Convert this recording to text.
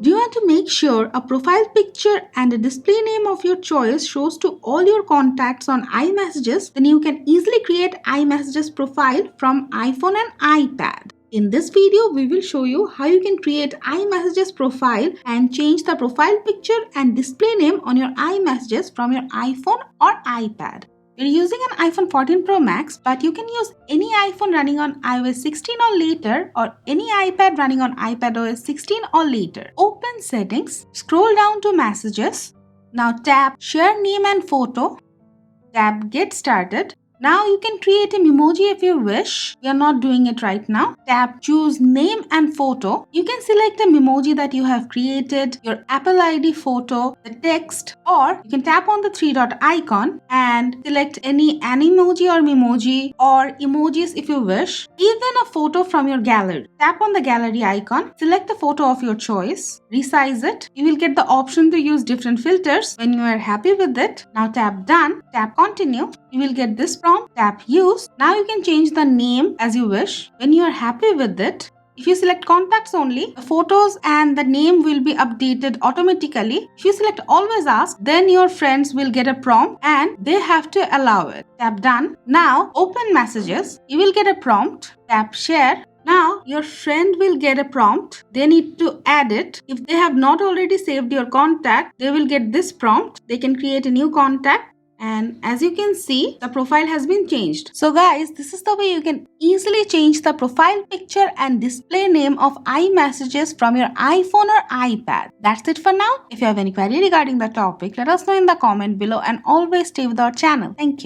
Do you want to make sure a profile picture and a display name of your choice shows to all your contacts on iMessages? Then you can easily create iMessages profile from iPhone and iPad. In this video, we will show you how you can create iMessages profile and change the profile picture and display name on your iMessages from your iPhone or iPad. You're using an iPhone 14 Pro Max, but you can use any iPhone running on iOS 16 or later or any iPad running on iPadOS 16 or later. Open Settings, scroll down to Messages. Now tap Share Name and Photo. Tap Get Started. Now you can create an emoji if you wish. We are not doing it right now. Tap Choose Name and Photo. You can select a emoji that you have created, your Apple ID photo, the text, or you can tap on the three dot icon and select any Animoji or Memoji or emojis if you wish. Even a photo from your gallery. Tap on the gallery icon, select the photo of your choice, resize it. You will get the option to use different filters. When you are happy with it, now tap Done, tap Continue. You will get this prompt, tap Use. Now you can change the name as you wish. When you are happy with it, if you select contacts only, the photos and the name will be updated automatically. If you select Always Ask, then your friends will get a prompt and they have to allow it. Tap Done. Now open Messages. You will get a prompt. Tap Share. Now your friend will get a prompt. They need to add it. If they have not already saved your contact, they will get this prompt. They can create a new contact. And as you can see, the profile has been changed. So guys, this is the way you can easily change the profile picture and display name of iMessages from your iPhone or iPad. That's it for now. If you have any query regarding the topic, let us know in the comment below and always stay with our channel. Thank you.